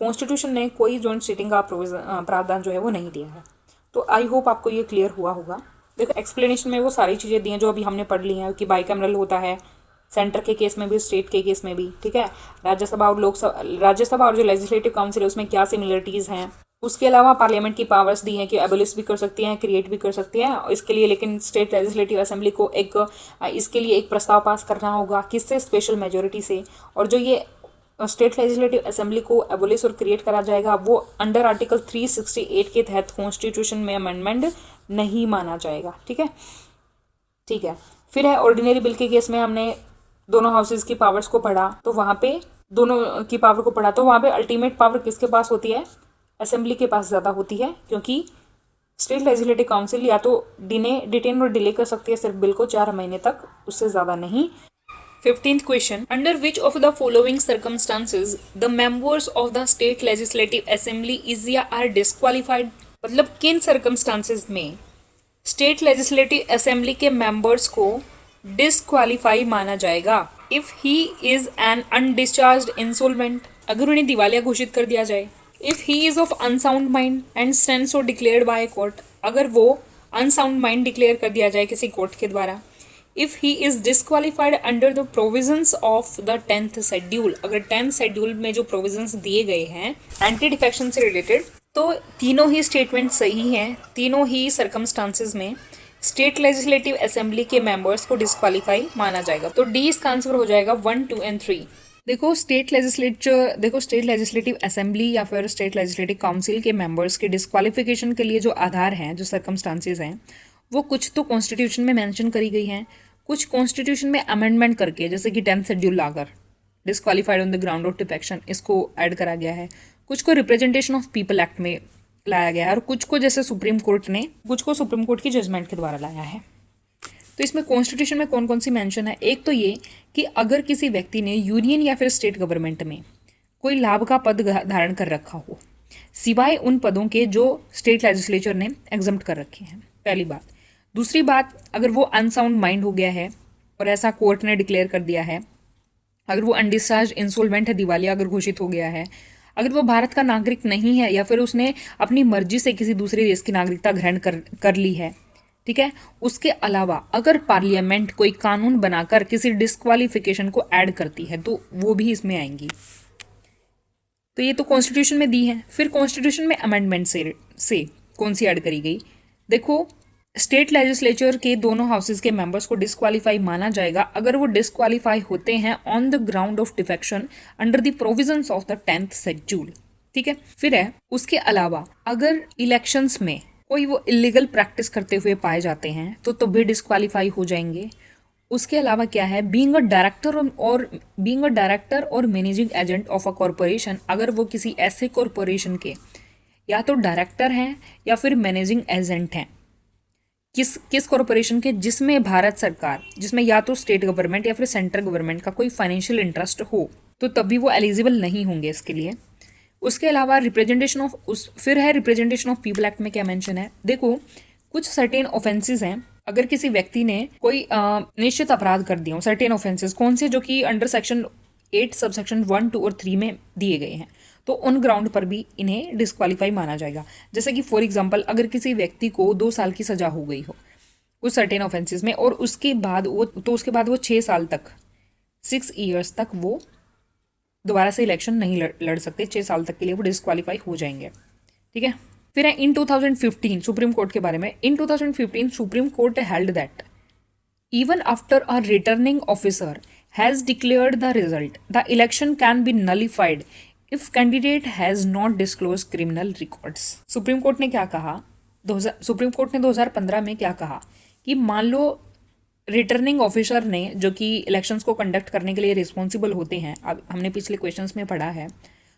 कॉन्स्टिट्यूशन ने कोई जॉइंट सिटिंग का प्रावधान जो है वो नहीं दिया है। तो आई होप आपको ये क्लियर हुआ होगा। देखो, एक्सप्लेनेशन में वो सारी चीज़ें दी हैं जो अभी हमने पढ़ ली हैं कि बाइकैमरल होता है सेंटर के केस में भी, स्टेट के केस में भी, ठीक है। राज्यसभा और जो लेजिस्लेटिव काउंसिल है उसमें क्या सिमिलरिटीज़ हैं। उसके अलावा पार्लियामेंट की पावर्स दी हैं कि एबोलिश भी कर सकती हैं, क्रिएट भी कर सकती हैं। इसके लिए लेकिन स्टेट लेजिस्लेटिव असेंबली को इसके लिए एक प्रस्ताव पास करना होगा, किससे, स्पेशल मेजोरिटी से। और जो ये स्टेट लेजिस्लेटिव असेंबली को एबोलिश और क्रिएट करा जाएगा, वो अंडर आर्टिकल 368 के तहत कॉन्स्टिट्यूशन में अमेंडमेंट नहीं माना जाएगा, ठीक है। फिर है ऑर्डिनरी बिल के केस में हमने दोनों हाउसेज की पावर्स को पढ़ा, तो वहाँ पे दोनों की पावर को पढ़ा, तो वहाँ पे अल्टीमेट पावर किसके पास होती है, असेंबली के पास ज़्यादा होती है, क्योंकि स्टेट लेजिस्लेटिव काउंसिल या तो डिटेन और डिले कर सकती है सिर्फ बिल को 4 महीने तक, उससे ज़्यादा नहीं। 15th question, under which of the following circumstances the members of the state legislative assembly is या आर डिस्क्वालिफाइड। मतलब किन सर्कमस्टांसेस में स्टेट लेजिस्लेटिव असेंबली के मेंबर्स को डिस्क्वालीफाई माना जाएगा। If he is an undischarged insolvent, अगर उन्हें दिवालिया घोषित कर दिया जाए। If he is of unsound mind and stand so declared by court, अगर वो अनसाउंड माइंड डिक्लेयर कर दिया जाए किसी कोर्ट के द्वारा। If he is disqualified under the provisions of the 10th schedule, अगर 10th शेड्यूल में जो प्रोविजंस दिए गए हैं एंटी डिफेक्शन से रिलेटेड, तो तीनों ही स्टेटमेंट सही हैं। तीनों ही सर्कमस्टांसेस में स्टेट लेजिस्लेटिव असेंबली के मेंबर्स को डिस्क्वालीफाई माना जाएगा। तो डी इसका आंसर हो जाएगा 1, 2 एंड 3। देखो स्टेट लेजिस्लेटिव असेंबली या फिर स्टेट लेजिस्लेटिव काउंसिल के मेंबर्स के डिस्क्वालिफिकेशन के लिए जो आधार हैं, जो सर्कमस्टांसेस हैं, वो कुछ तो कॉन्स्टिट्यूशन में मेंशन करी गई हैं, कुछ कॉन्स्टिट्यूशन में अमेंडमेंट करके, जैसे कि 10th schedule locker disqualified on the ground of defection, इसको ऐड करा गया है। कुछ को रिप्रेजेंटेशन ऑफ पीपल एक्ट में लाया गया है, और कुछ को जैसे सुप्रीम कोर्ट की जजमेंट के द्वारा लाया है। तो इसमें कॉन्स्टिट्यूशन में कौन कौन सी मेंशन है। एक तो ये कि अगर किसी व्यक्ति ने यूनियन या फिर स्टेट गवर्नमेंट में कोई लाभ का पद धारण कर रखा हो, सिवाय उन पदों के जो स्टेट लेजिस्लेचर ने एग्जम्प्ट कर रखे हैं, पहली बात। दूसरी बात, अगर वो अनसाउंड माइंड हो गया है और ऐसा कोर्ट ने डिक्लेयर कर दिया है, अगर वो अनडिस्चार्ज इंसॉल्वेंट है, दिवालिया अगर घोषित हो गया है, अगर वो भारत का नागरिक नहीं है या फिर उसने अपनी मर्जी से किसी दूसरे देश की नागरिकता ग्रहण कर ली है, ठीक है, उसके अलावा अगर पार्लियामेंट कोई कानून बनाकर किसी डिस्क्वालिफिकेशन को ऐड करती है तो वो भी इसमें आएंगी। तो ये तो कॉन्स्टिट्यूशन में दी है। फिर कॉन्स्टिट्यूशन में अमेंडमेंट से कौन सी ऐड करी गई, देखो, स्टेट लेजिस्लेचर के दोनों हाउसेज के मेंबर्स को डिस्क्वालीफाई माना जाएगा अगर वो डिस्क्वालीफाई होते हैं on the ground of defection under the provisions of the 10th schedule, ठीक है। फिर है उसके अलावा अगर इलेक्शंस में कोई वो इलीगल प्रैक्टिस करते हुए पाए जाते हैं तो भी डिस्क्वालीफाई हो जाएंगे। उसके अलावा क्या है, बीइंग अ डायरेक्टर और managing agent of a corporation, अगर वो किसी ऐसे कॉरपोरेशन के या तो डायरेक्टर हैं या फिर मैनेजिंग एजेंट हैं, किस कॉरपोरेशन के, जिसमें भारत सरकार, जिसमें या तो स्टेट गवर्नमेंट या फिर सेंट्रल गवर्नमेंट का कोई फाइनेंशियल इंटरेस्ट हो, तो तभी वो एलिजिबल नहीं होंगे इसके लिए। उसके अलावा फिर है रिप्रेजेंटेशन ऑफ पीपल एक्ट में क्या मेंशन है, देखो कुछ सर्टेन ऑफेंसेस हैं, अगर किसी व्यक्ति ने कोई निश्चित अपराध कर दिया हो, सर्टेन ऑफेंसेस कौन से, जो कि अंडर सेक्शन 8 सबसेक्शन 1, 2 और 3 में दिए गए हैं, तो उन ग्राउंड पर भी इन्हें डिस्क्वालीफाई माना जाएगा। जैसे कि फॉर एग्जांपल अगर किसी व्यक्ति को 2 साल की सजा हो गई हो उस सर्टेन ऑफेंसेस में और उसके बाद वो 6 साल तक 6 ईयर्स तक वो दोबारा से इलेक्शन नहीं लड़ सकते, 6 साल तक के लिए वो डिस्क्वालीफाई हो जाएंगे, ठीक है। फिर है इन 2015 सुप्रीम कोर्ट के बारे में, इन 2015 supreme court held that even after a returning officer has declared the result the election can be nullified if candidate has not disclose criminal records. Supreme court ने क्या कहा, सुप्रीम कोर्ट ने 2015 में क्या कहा कि मान लो रिटर्निंग ऑफिसर ने, जो कि इलेक्शंस को कंडक्ट करने के लिए रिस्पॉन्सिबल होते हैं, अब हमने पिछले क्वेश्चंस में पढ़ा है,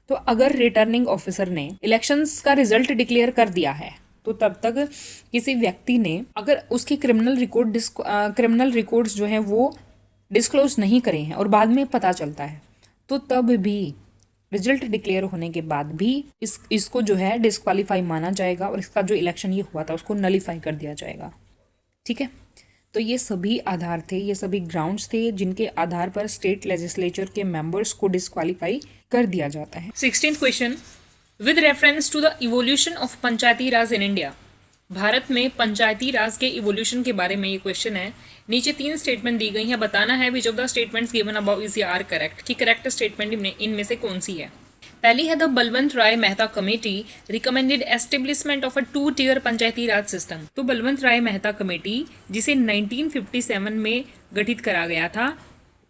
तो अगर रिटर्निंग ऑफिसर ने इलेक्शंस का रिजल्ट डिक्लेयर कर दिया है तो तब तक किसी व्यक्ति ने अगर उसकी क्रिमिनल रिकॉर्ड्स जो हैं वो डिस्क्लोज नहीं करे हैं और बाद में पता चलता है, तो तब भी रिजल्ट डिक्लेयर होने के बाद भी इसको जो है डिस्क्वालीफाई माना जाएगा और इसका जो इलेक्शन ये हुआ था उसको नलीफाई कर दिया जाएगा, ठीक है। तो ये सभी आधार थे, ये सभी ग्राउंड्स थे जिनके आधार पर स्टेट लेजिस्लेचर के मेंबर्स को डिस्क्वालीफाई कर दिया जाता है। 16th question, with reference to the evolution of Panchayati Raj in India, Bharat में पंचायती राज के इवोल्यूशन के बारे में ये क्वेश्चन है। नीचे 3 स्टेटमेंट दी गई हैं, बताना है which of the statements given above is are correct, कि करेक्ट स्टेटमेंट इनमें से कौन सी है। पहली है the Balwant Rai Mehta committee recommended establishment of a 2-tier Panchayati Raj system. तो बलवंत राय मेहता कमेटी जिसे 1957 में गठित करा गया था,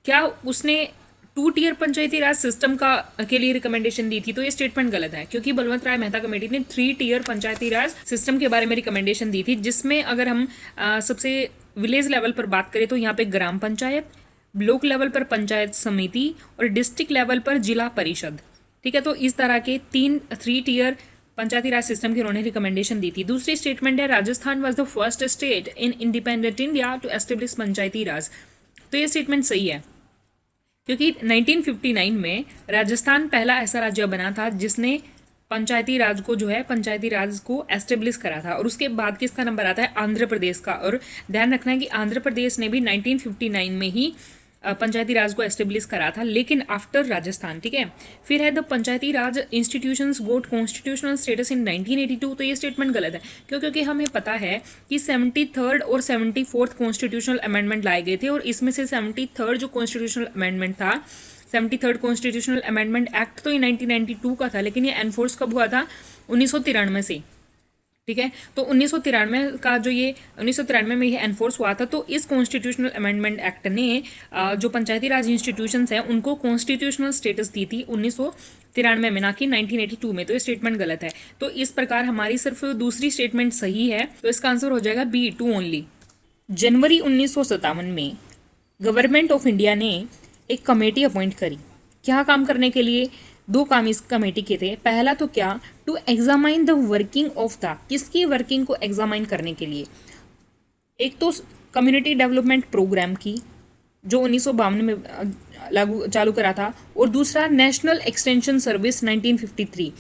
क्या उसने 2-tier पंचायती राज सिस्टम के लिए रिकमेंडेशन दी थी? तो ये स्टेटमेंट गलत है, क्योंकि बलवंत राय मेहता कमेटी ने 3-tier पंचायती राज सिस्टम के बारे में रिकमेंडेशन दी थी, जिसमें अगर हम सबसे विलेज लेवल पर बात करें तो यहाँ पे ग्राम पंचायत, ब्लॉक लेवल पर पंचायत समिति और डिस्ट्रिक्ट लेवल पर जिला परिषद, ठीक है। तो इस तरह के 3-tier पंचायती राज सिस्टम की उन्होंने रिकमेंडेशन दी थी। दूसरी स्टेटमेंट है Rajasthan was the first state in independent India to establish panchayati raj. तो ये स्टेटमेंट सही है, क्योंकि 1959 में राजस्थान पहला ऐसा राज्य बना था जिसने पंचायती राज को एस्टेब्लिश करा था। और उसके बाद किसका नंबर आता है? आंध्र प्रदेश का। और ध्यान रखना है कि आंध्र प्रदेश ने भी 1959 में ही पंचायती राज को एस्टेब्लिश करा था, लेकिन आफ्टर राजस्थान, ठीक है। फिर है the Panchayati Raj institutions got constitutional status in 1982। तो ये स्टेटमेंट गलत है, क्योंकि हमें पता है कि 73rd और 74th कॉन्स्टिट्यूशनल अमेंडमेंट लाए गए थे, और इसमें से 73rd जो कॉन्स्टिट्यूशनल अमेंडमेंट था, 73rd कॉन्स्टिट्यूशनल अमेंडमेंट एक्ट तो ये 1992 का था, लेकिन ये एनफोर्स कब हुआ था? 1993 से, ठीक है। तो 1993 में ये एनफोर्स हुआ था। तो इस कॉन्स्टिट्यूशनल अमेंडमेंट एक्ट ने जो पंचायती राज इंस्टीट्यूशंस हैं उनको कॉन्स्टिट्यूशनल स्टेटस दी थी 1993 में, ना कि 1982 में। तो ये स्टेटमेंट गलत है। तो इस प्रकार हमारी सिर्फ दूसरी स्टेटमेंट सही है, तो इसका आंसर हो जाएगा बी, 2 ओनली। जनवरी 1957 में गवर्नमेंट ऑफ इंडिया ने एक कमेटी अपॉइंट करी, क्या काम करने के लिए? 2 काम इस कमेटी के थे। पहला तो क्या, to examine the working of the, किसकी वर्किंग को एग्जामाइन करने के लिए? एक तो कम्युनिटी डेवलपमेंट प्रोग्राम की, जो 1952 में चालू करा था, और दूसरा नेशनल एक्सटेंशन सर्विस 1953।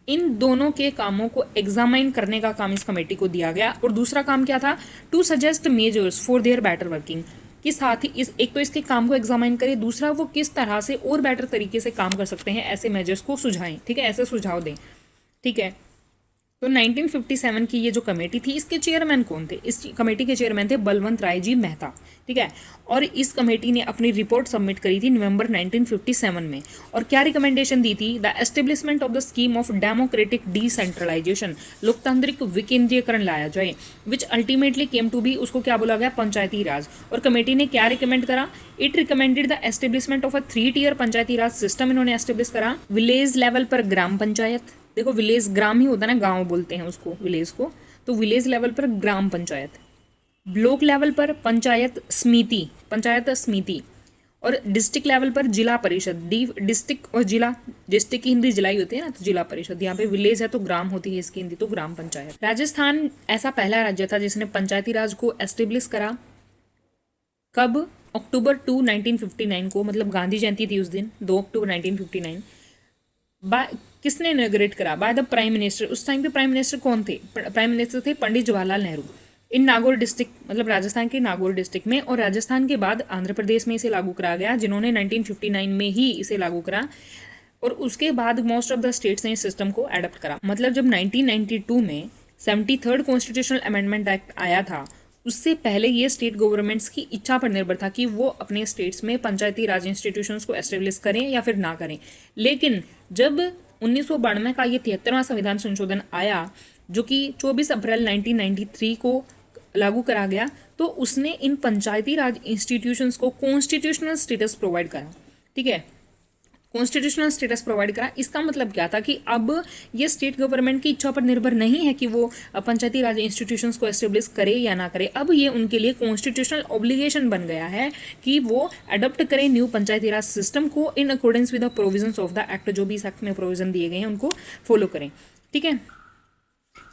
इन दोनों के कामों को एग्जामाइन करने का काम इस कमेटी को दिया गया। और दूसरा काम क्या था? To suggest measures for their better working, कि साथ ही इस एक तो इसके काम को एग्जामिन करे, दूसरा वो किस तरह से और बेटर तरीके से काम कर सकते हैं ऐसे मेजर्स को सुझाएं, ठीक है, ऐसे सुझाव दें, ठीक है। तो 1957 की ये जो कमेटी थी, इसके चेयरमैन कौन थे? इस कमेटी के चेयरमैन थे बलवंत राय जी मेहता, ठीक है। और इस कमेटी ने अपनी रिपोर्ट सबमिट करी थी नवंबर 1957 में, और क्या रिकमेंडेशन दी थी? The establishment of the scheme of democratic decentralisation, लोकतांत्रिक विकेंद्रीयकरण लाया जाए, which ultimately came to be, उसको क्या बोला गया? पंचायती राज। और कमेटी ने क्या रिकमेंड करा? It recommended the establishment of a 3 tier Panchayati Raj system, इन्होंने एस्टेब्लिश करा। विलेज लेवल पर ग्राम पंचायत, देखो विलेज ग्राम ही होता है ना, गांव बोलते हैं उसको विलेज को, तो विलेज लेवल पर ग्राम पंचायत, ब्लॉक लेवल पर पंचायत समिति, और डिस्ट्रिक्ट लेवल पर जिला परिषद। डिस्ट्रिक्ट और जिला, डिस्ट्रिक्ट की हिंदी जिला ही होती है ना, तो जिला परिषद। यहाँ पे विलेज है तो ग्राम होती है, इसकी हिंदी तो ग्राम पंचायत। राजस्थान ऐसा पहला राज्य था जिसने पंचायती राज को एस्टेब्लिश करा। कब? अक्टूबर 2, 1959 को, मतलब गांधी जयंती थी उस दिन, 2 अक्टूबर 1959। किसने इनॉग्रेट करा? By the prime minister. उस टाइम पे प्राइम मिनिस्टर कौन थे? प्राइम मिनिस्टर थे पंडित जवाहरलाल नेहरू। इन नागौर डिस्ट्रिक्ट, मतलब राजस्थान के नागौर डिस्ट्रिक्ट में, और राजस्थान के बाद आंध्र प्रदेश में इसे लागू करा गया, जिन्होंने 1959 में ही इसे लागू करा, और उसके बाद मोस्ट ऑफ द स्टेट्स ने इस सिस्टम को एडप्ट करा। मतलब जब 1992 में 73rd कॉन्स्टिट्यूशनल अमेंडमेंट एक्ट आया था, उससे पहले ये स्टेट गवर्नमेंट्स की इच्छा पर निर्भर था कि वो अपने स्टेट्स में पंचायती राज इंस्टीट्यूशंस को एस्टेब्लिश करें या फिर ना करें। लेकिन जब 1992 का ये 73वां संविधान संशोधन आया, जो कि 24 अप्रैल 1993 को लागू करा गया, तो उसने इन पंचायती राज इंस्टीट्यूशंस को कॉन्स्टिट्यूशनल स्टेटस प्रोवाइड करा, ठीक है, कॉन्स्टिट्यूशनल स्टेटस प्रोवाइड करा। इसका मतलब क्या था कि अब ये स्टेट गवर्नमेंट की इच्छा पर निर्भर नहीं है कि वो पंचायती राज इंस्टीट्यूशंस को एस्टेब्लिश करे या ना करे, अब ये उनके लिए कॉन्स्टिट्यूशनल ऑब्लिगेशन बन गया है कि वो अडॉप्ट करें न्यू पंचायती राज सिस्टम को in accordance with the provisions of the act, जो भी इस एक्ट में प्रोविजन दिए गए हैं उनको फॉलो करें, ठीक है।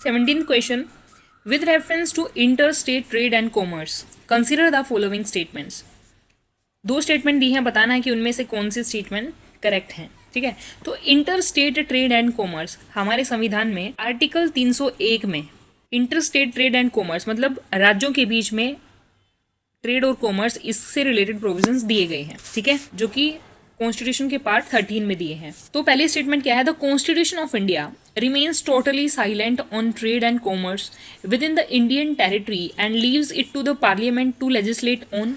17th question, with reference to inter state trade and commerce consider the following statements. 2 statement दी हैं, बताना है कि उनमें से कौन सी स्टेटमेंट करेक्ट है, ठीक है। तो inter state trade and commerce, हमारे संविधान में आर्टिकल 301 में inter state trade and commerce मतलब राज्यों के बीच में ट्रेड और कॉमर्स, इससे रिलेटेड प्रोविजंस दिए गए हैं, ठीक है, जो कि कॉन्स्टिट्यूशन के पार्ट 13 में दिए हैं। तो पहली स्टेटमेंट क्या है? The constitution of India remains totally silent on trade and commerce within the Indian territory and leaves it to the parliament to legislate on.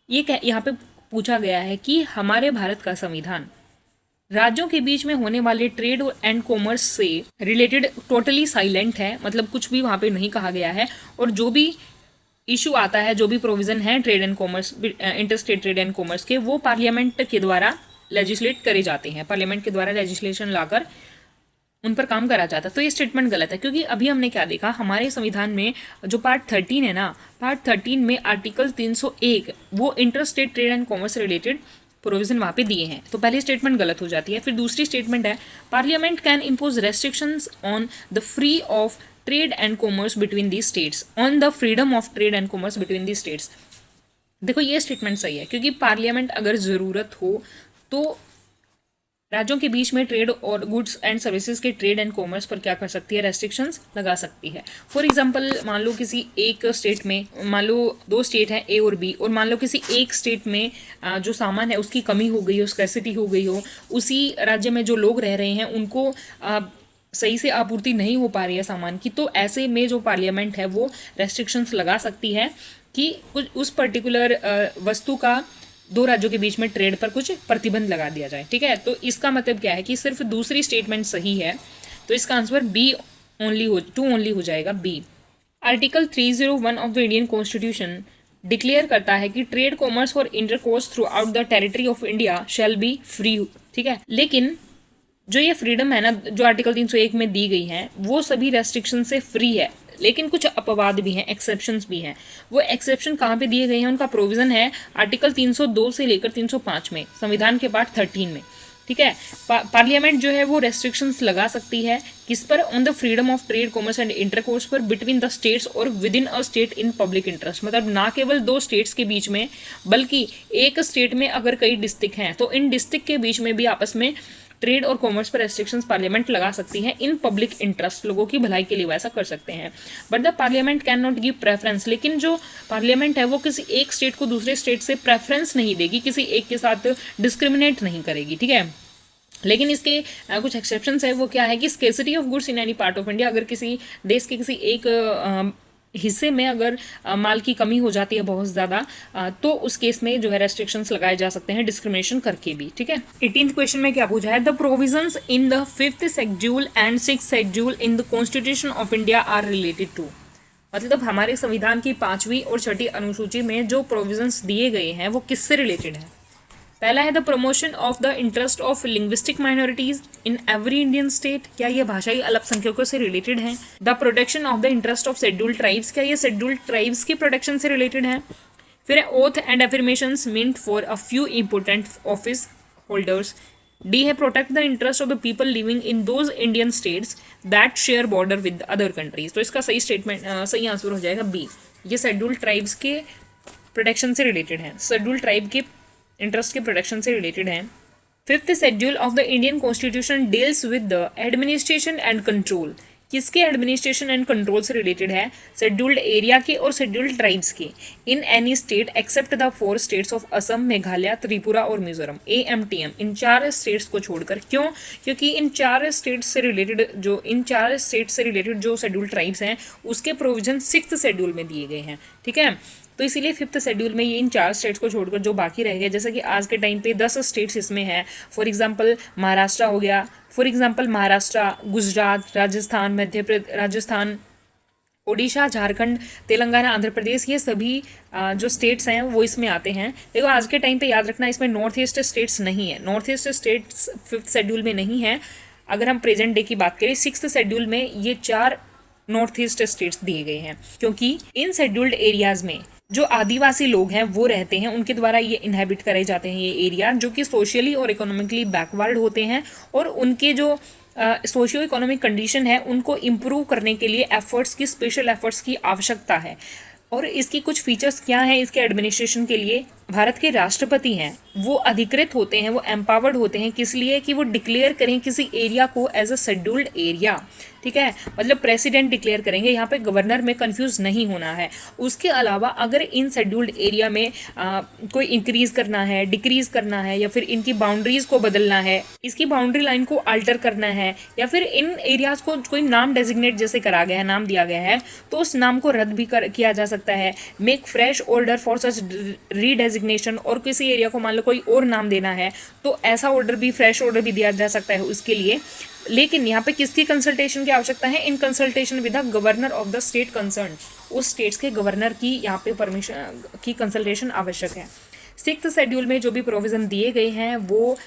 ये यहाँ पे पूछा गया है कि हमारे भारत का संविधान राज्यों के बीच में होने वाले ट्रेड एंड कॉमर्स से रिलेटेड टोटली साइलेंट है, मतलब कुछ भी वहाँ पे नहीं कहा गया है, और जो भी इशू आता है, जो भी प्रोविजन है trade and commerce, interstate trade and commerce के, वो पार्लियामेंट के द्वारा लेजिस्लेट करे जाते हैं, पार्लियामेंट के द्वारा लेजिस्लेशन लाकर उन पर काम करा जाता है। तो ये स्टेटमेंट गलत है, क्योंकि अभी हमने क्या देखा, हमारे संविधान में जो पार्ट 13 है ना, पार्ट 13 में आर्टिकल 301 वो interstate trade and commerce related provision वहाँ पे दिए हैं, तो पहली स्टेटमेंट गलत हो जाती है। फिर दूसरी स्टेटमेंट है, parliament can impose restrictions on the free of trade and commerce between the states, on the freedom of trade and commerce between the states. देखो ये स्टेटमेंट सही है, क्योंकि पार्लियामेंट अगर ज़रूरत हो तो राज्यों के बीच में ट्रेड और गुड्स एंड सर्विसेज के ट्रेड एंड कॉमर्स पर क्या कर सकती है? रेस्ट्रिक्शंस लगा सकती है। फॉर एग्जांपल, मान लो किसी एक स्टेट में, मान लो 2 स्टेट हैं ए और बी, और मान लो किसी एक स्टेट में जो सामान है उसकी कमी हो गई हो, स्कैर्सिटी हो गई हो, उसी राज्य में जो लोग रह रहे हैं उनको सही से आपूर्ति नहीं हो पा रही है सामान की, तो ऐसे में जो पार्लियामेंट है वो रेस्ट्रिक्शंस लगा सकती है कि कुछ उस पर्टिकुलर वस्तु का 2 राज्यों के बीच में ट्रेड पर कुछ प्रतिबंध लगा दिया जाए, ठीक है। तो इसका मतलब क्या है कि सिर्फ दूसरी स्टेटमेंट सही है, तो इसका आंसर बी ओनली हो जाएगा, B. Article 301 of the Indian constitution declare करता है कि ट्रेड, कॉमर्स और intercourse throughout the territory of India shall be free, ठीक है। लेकिन जो ये फ्रीडम है ना, जो आर्टिकल 301 में दी गई है, वो सभी रेस्ट्रिक्शन से फ्री है, लेकिन कुछ अपवाद भी हैं, एक्सेप्शंस भी हैं। वो एक्सेप्शन कहाँ पे दिए गए हैं, उनका प्रोविजन है आर्टिकल 302 से लेकर 305 में, संविधान के पार्ट 13 में, ठीक है। पार्लियामेंट जो है वो रेस्ट्रिक्शंस लगा सकती है, किस पर? On the freedom of trade, commerce and intercourse पर बिटवीन द स्टेट्स और with in a state in public interest. मतलब ना केवल 2 स्टेट्स के बीच में, बल्कि एक स्टेट में अगर कई डिस्ट्रिक्ट हैं तो इन डिस्ट्रिक्ट के बीच में भी आपस में ट्रेड और कॉमर्स पर रेस्ट्रिक्शंस पार्लियामेंट लगा सकती है इन पब्लिक इंटरेस्ट, लोगों की भलाई के लिए वैसा कर सकते हैं। But the parliament can not give preference, लेकिन जो पार्लियामेंट है वो किसी एक स्टेट को दूसरे स्टेट से प्रेफरेंस नहीं देगी, किसी एक के साथ डिस्क्रिमिनेट नहीं करेगी, ठीक है। लेकिन इसके कुछ एक्सेप्शंस है। वो क्या है कि scarcity of goods in any part of India, अगर किसी देश के किसी एक हिस्से में अगर माल की कमी हो जाती है बहुत ज़्यादा, तो उस केस में जो है रेस्ट्रिक्शंस लगाए जा सकते हैं डिस्क्रिमिनेशन करके भी, ठीक है। 18th क्वेश्चन में क्या पूछा है, the provisions in the 5th schedule and 6th schedule in the constitution of India are related to, मतलब हमारे संविधान की 5वीं और 6ठी अनुसूची में जो प्रोविजंस दिए गए हैं वो किससे रिलेटेड है। पहला है the promotion of the interest of linguistic minorities in every Indian state, क्या ये भाषाई अल्पसंख्यकों से रिलेटेड है। The protection of the interest of scheduled tribes, क्या ये शेड्यूल्ड ट्राइब्स की प्रोटेक्शन से रिलेटेड है। फिर है oath and affirmations meant for a few important office holders. D है protect the interest of the people living in those Indian states that share border with other countries. तो इसका सही आंसर हो जाएगा बी, ये शेड्यूल्ड ट्राइब्स के प्रोटेक्शन से रिलेटेड है, शेड्यूल्ड ट्राइब के इंटरेस्ट के प्रोटेक्शन से रिलेटेड है। 5th schedule of the Indian constitution deals with the administration and control, किसके एडमिनिस्ट्रेशन एंड कंट्रोल से रिलेटेड है, शेड्यूल्ड एरिया के और शेड्यूल्ड ट्राइब्स के, in any state except the 4 states of Assam, Meghalaya, Tripura और मिजोरम, AMTM, इन 4 स्टेट्स को छोड़कर। क्यों, क्योंकि इन 4 स्टेट्स से रिलेटेड जो शेड्यूल्ड ट्राइब्स हैं उसके प्रोविजन 6th शेड्यूल में दिए गए हैं, ठीक है। तो इसीलिए 5th शेड्यूल में ये इन 4 स्टेट्स को छोड़कर जो बाकी रह गए, जैसे कि आज के टाइम पे 10 स्टेट्स इसमें है। फॉर एग्जांपल महाराष्ट्र हो गया, महाराष्ट्र, गुजरात, राजस्थान, ओडिशा, झारखंड, तेलंगाना, आंध्र प्रदेश, ये सभी जो स्टेट्स हैं वो इसमें आते हैं। देखो आज के टाइम पे याद रखना इसमें नॉर्थ ईस्ट स्टेट्स नहीं है, north east states 5th schedule में नहीं है। अगर हम प्रेजेंट डे की बात करें 6th शेड्यूल में ये 4 नॉर्थ ईस्ट स्टेट्स दिए गए हैं, क्योंकि इन शेड्यूल्ड एरियाज में जो आदिवासी लोग हैं वो रहते हैं, उनके द्वारा ये इनहेबिट करे जाते हैं ये एरिया, जो कि सोशली और इकोनॉमिकली बैकवर्ड होते हैं, और उनके जो सोशियो इकोनॉमिक कंडीशन है उनको इम्प्रूव करने के लिए स्पेशल एफर्ट्स की आवश्यकता है। और इसकी कुछ फीचर्स क्या हैं इसके एडमिनिस्ट्रेशन के लिए। भारत के राष्ट्रपति हैं वो अधिकृत होते हैं, वो एम्पावर्ड होते हैं, किस लिए कि वो डिक्लेयर करें किसी एरिया को एज अ शेड्यूल्ड एरिया, ठीक है, मतलब प्रेसिडेंट डिक्लेयर करेंगे, यहाँ पे गवर्नर में कंफ्यूज नहीं होना है। उसके अलावा अगर इन शेड्यूल्ड एरिया में कोई इंक्रीज करना है, डिक्रीज करना है, या फिर इनकी बाउंड्रीज को बदलना है, इसकी बाउंड्री लाइन को अल्टर करना है, या फिर इन एरियाज को कोई नाम डेजिग्नेट जैसे करा गया है, नाम दिया गया है, तो उस नाम को रद्द भी किया जा सकता है। Make fresh order for such redesignation, और किसी एरिया को मान लो कोई और नाम देना है तो ऐसा ऑर्डर भी, फ्रेश ऑर्डर भी दिया जा सकता है उसके लिए। लेकिन यहाँ पे किसकी कंसल्टेशन की आवश्यकता है, in consultation with the governor of the state concern, उस स्टेट्स के गवर्नर की यहाँ पे परमिशन की कंसल्टेशन आवश्यक है। 6th शेड्यूल में जो भी प्रोविजन दिए गए हैं वो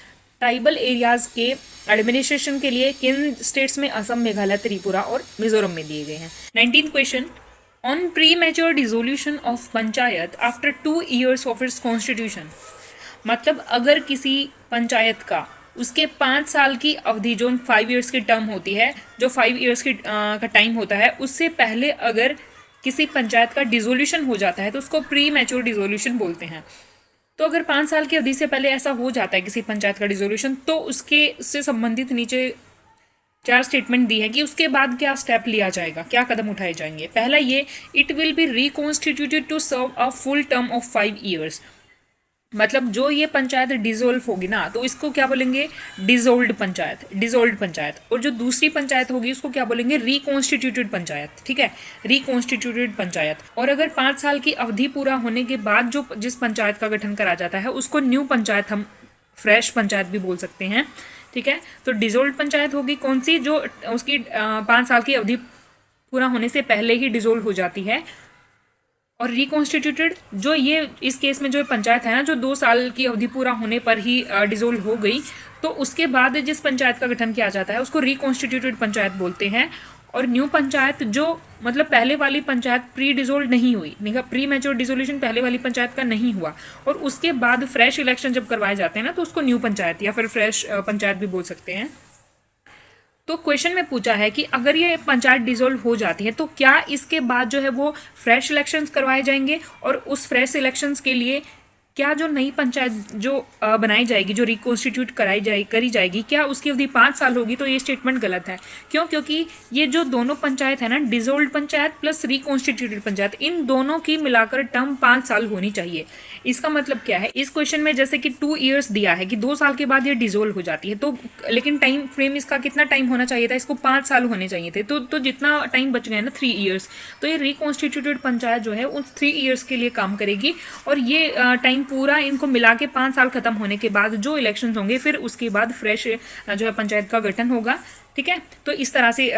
ट्राइबल एरियाज के एडमिनिस्ट्रेशन के लिए किन स्टेट्स में, असम, मेघालय, त्रिपुरा और मिजोरम में दिए गए हैं। 19th question, on pre mature dissolution of panchayat after 2 years of its constitution, मतलब अगर किसी पंचायत का उसके 5 साल की अवधि, जो 5 years की टर्म होती है, जो 5 years की का टाइम होता है, उससे पहले अगर किसी पंचायत का डिसोल्यूशन हो जाता है तो उसको प्री मैच्योर डिसोल्यूशन बोलते हैं। तो अगर 5 साल की अवधि से पहले ऐसा हो जाता है किसी पंचायत का डिसोल्यूशन, तो उससे संबंधित नीचे 4 स्टेटमेंट दी है कि उसके बाद क्या स्टेप लिया जाएगा, क्या कदम उठाए जाएंगे। पहला ये, it will be reconstituted to serve a full term of 5 years, मतलब जो ये पंचायत डिसॉल्व होगी ना तो इसको क्या बोलेंगे, डिसॉल्व्ड पंचायत, और जो दूसरी पंचायत होगी उसको क्या बोलेंगे, रिकॉन्स्टिट्यूटेड पंचायत, ठीक है, रिकॉन्स्टिट्यूटेड पंचायत। और अगर 5 साल की अवधि पूरा होने के बाद जिस पंचायत का गठन करा जाता है उसको न्यू पंचायत, हम फ्रेश पंचायत भी बोल सकते हैं, ठीक है। तो डिसॉल्व्ड पंचायत होगी कौन सी, जो उसकी 5 साल की अवधि पूरा होने से पहले ही डिसॉल्व हो जाती है। और रिकॉन्स्टिट्यूटेड, जो ये इस केस में जो पंचायत है ना, जो 2 साल की अवधि पूरा होने पर ही डिसॉल्व हो गई, तो उसके बाद जिस पंचायत का गठन किया जाता है उसको रिकॉन्स्टिट्यूटेड पंचायत बोलते हैं। और न्यू पंचायत, जो मतलब पहले वाली पंचायत प्री डिसॉल्व नहीं हुई, प्री मैच्योर डिसोल्यूशन पहले वाली पंचायत का नहीं हुआ, और उसके बाद फ्रेश इलेक्शन जब करवाए जाते हैं ना तो उसको न्यू पंचायत या फिर फ्रेश पंचायत भी बोल सकते हैं। तो क्वेश्चन में पूछा है कि अगर ये पंचायत डिसॉल्व हो जाती है तो क्या इसके बाद जो है वो फ्रेश इलेक्शंस करवाए जाएंगे, और उस फ्रेश इलेक्शंस के लिए क्या जो नई पंचायत जो बनाई जाएगी, जो रिकॉन्स्टिट्यूट करी जाएगी, क्या उसकी अवधि 5 साल होगी? तो ये स्टेटमेंट गलत है। क्यों? क्योंकि ये जो दोनों पंचायत है ना, डिसोल्ड पंचायत प्लस रिकॉन्स्टिट्यूटेड पंचायत, इन दोनों की मिलाकर टर्म 5 साल होनी चाहिए। इसका मतलब क्या है, इस क्वेश्चन में जैसे कि 2 ईयर्स दिया है कि 2 साल के बाद ये डिसोल्व हो जाती है, तो लेकिन टाइम फ्रेम इसका कितना टाइम होना चाहिए था? इसको 5 साल होने चाहिए थे। तो जितना टाइम बच गया ना 3 ईयर्स, तो ये रिकॉन्स्टिट्यूटेड पंचायत जो है उन 3 ईयर्स के लिए काम करेगी, और ये टाइम पूरा इनको मिला के 5 साल खत्म होने के बाद जो इलेक्शन होंगे फिर उसके बाद फ्रेश जो है पंचायत का गठन होगा। ठीक है, तो इस तरह से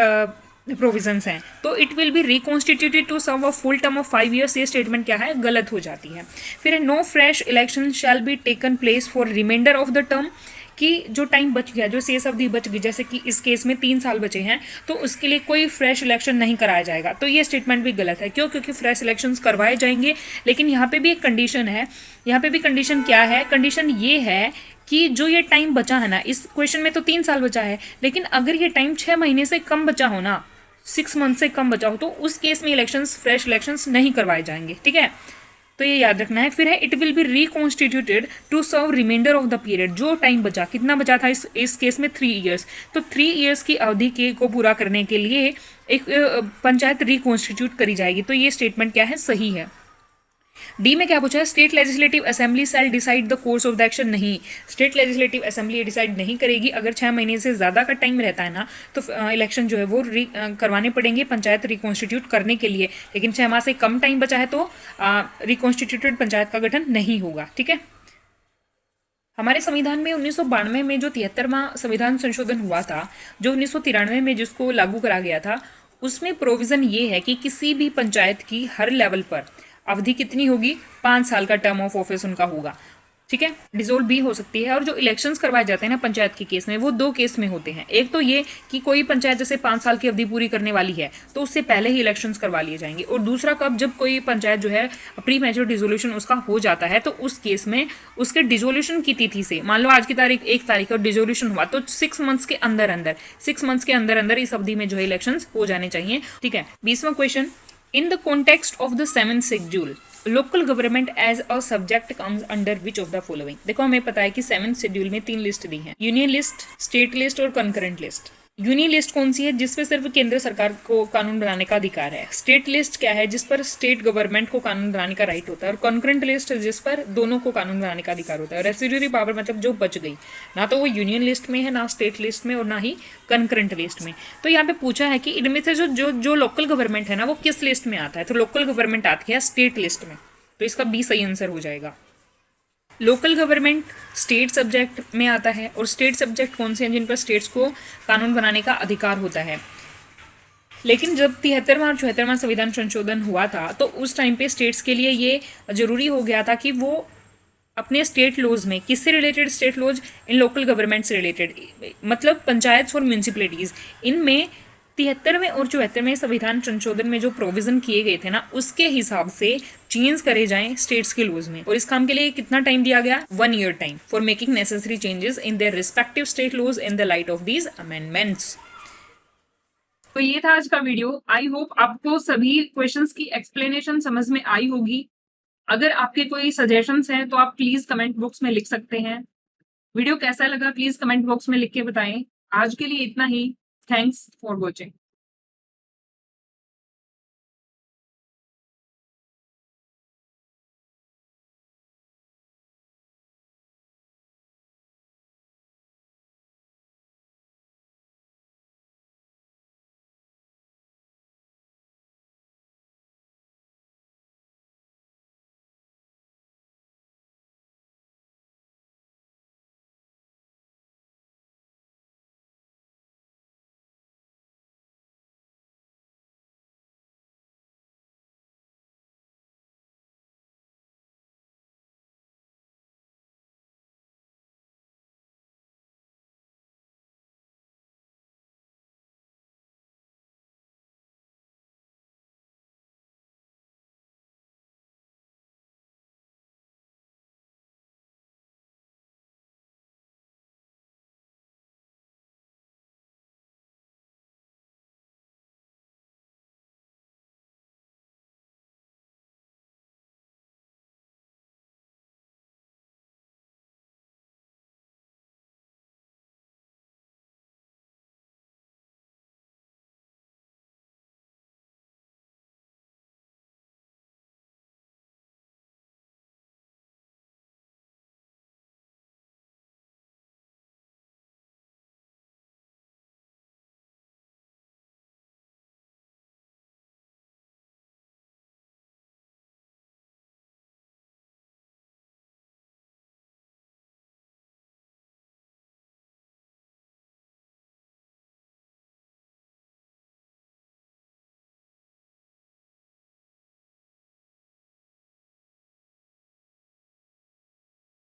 प्रोविजंस हैं। तो it will be reconstituted to serve a full term of 5 years, ये स्टेटमेंट क्या है? गलत हो जाती है। फिर no fresh election shall be taken place for reminder of the term, कि जो टाइम बच गया, जो शेष अवधि बच गई, जैसे कि इस केस में 3 साल बचे हैं, तो उसके लिए कोई फ्रेश इलेक्शन नहीं कराया जाएगा। तो ये स्टेटमेंट भी गलत है। क्यों? क्योंकि फ्रेश इलेक्शंस करवाए जाएंगे, लेकिन यहाँ पे भी एक कंडीशन है। यहाँ पे भी कंडीशन क्या है? कंडीशन ये है कि जो ये टाइम बचा है ना, इस क्वेश्चन में तो 3 साल बचा है, लेकिन अगर ये टाइम 6 महीने से कम बचा हो ना, 6 मंथ से कम बचा हो, तो उस केस में इलेक्शंस, फ्रेश इलेक्शंस नहीं करवाए जाएंगे। ठीक है, तो ये याद रखना है। फिर है it will be reconstituted to serve reminder of the period, जो टाइम बचा, कितना बचा था इस केस में 3 ईयर्स, तो 3 ईयर्स की अवधि के को पूरा करने के लिए एक पंचायत रिकॉन्स्टिट्यूट करी जाएगी। तो ये स्टेटमेंट क्या है? सही है। डी में क्या पूछा है? State legislative assembly shall decide the course of the action. नहीं, स्टेट लेजिस्लेटिव असेंबली डिसाइड नहीं करेगी। अगर 6 महीने से ज़्यादा का टाइम रहता है ना, तो इलेक्शन जो है वो करवाने पड़ेंगे पंचायत रिकॉन्स्टिट्यूट करने के लिए, लेकिन 6 माह से कम टाइम बचा है तो रिकॉन्स्टिट्यूटेड पंचायत का गठन नहीं होगा। ठीक है, हमारे संविधान में 1992 में जो 73वां संविधान संशोधन हुआ था, जो 1993 में जिसको लागू करा गया था, उसमें प्रोविज़न ये है कि किसी भी पंचायत की हर लेवल पर अवधि कितनी होगी? 5 साल का टर्म ऑफ ऑफिस उनका होगा। ठीक है, डिसोल्व भी हो सकती है। और जो इलेक्शंस करवाए जाते हैं ना पंचायत के केस में, वो 2 केस में होते हैं। एक तो ये कि कोई पंचायत जैसे 5 साल की अवधि पूरी करने वाली है, तो उससे पहले ही इलेक्शंस करवा लिए जाएंगे। और दूसरा कब? जब कोई पंचायत जो है प्री मैच्योर डिसोल्यूशन उसका हो जाता है, तो उस केस में उसके डिसोल्यूशन की तिथि से, मान लो आज की तारीख 1 तारीख और डिसोल्यूशन हुआ, तो 6 मंथ्स के अंदर अंदर इस अवधि में जो है इलेक्शंस हो जाने चाहिए। ठीक है, 20वां question, in the context of the 7th schedule local government as a subject comes under which of the following. देखो, हमें पता है कि 7th शेड्यूल में 3 लिस्ट दी हैं, यूनियन लिस्ट, स्टेट लिस्ट और कंकरेंट लिस्ट। यूनियन लिस्ट कौन सी है? जिसपे सिर्फ केंद्र सरकार को कानून बनाने का अधिकार है। स्टेट लिस्ट क्या है? जिस पर स्टेट गवर्नमेंट को कानून बनाने का राइट होता है। और कंकरेंट लिस्ट जिस पर दोनों को कानून बनाने का अधिकार होता है। रेसिड्यूरी पावर मतलब जो बच गई, ना तो वो यूनियन लिस्ट में है, ना स्टेट लिस्ट में, और ना ही कंकरेंट लिस्ट में। तो यहाँ पे पूछा है कि इनमें से जो लोकल गवर्नमेंट है ना, वो किस लिस्ट में आता है? तो लोकल गवर्नमेंट आती है स्टेट लिस्ट में, तो इसका बी सही आंसर हो जाएगा। लोकल गवर्नमेंट स्टेट सब्जेक्ट में आता है। और स्टेट सब्जेक्ट कौन से हैं? जिन पर स्टेट्स को कानून बनाने का अधिकार होता है। लेकिन जब 73वां और 74वां संविधान संशोधन हुआ था, तो उस टाइम पे स्टेट्स के लिए ये जरूरी हो गया था कि वो अपने स्टेट लॉज में, किससे रिलेटेड स्टेट लॉज? इन लोकल गवर्नमेंट से रिलेटेड, मतलब पंचायत और म्यूनिसिपैलिटीज, इनमें 73वें और 74वें संविधान संशोधन में जो प्रोविजन किए गए थे ना, उसके हिसाब से चेंज करे जाएं स्टेट्स के लॉज में। और इस काम के लिए कितना टाइम दिया गया? 1 year time for making necessary changes in their respective state laws in the light of these amendments. तो ये था आज का वीडियो। आई होप आपको सभी क्वेश्चंस की एक्सप्लेनेशन समझ में आई होगी। अगर आपके कोई सजेशंस हैं तो आप प्लीज कमेंट बॉक्स में लिख सकते हैं। वीडियो कैसा लगा प्लीज कमेंट बॉक्स में लिख के बताएं। आज के लिए इतना ही। Thanks for watching.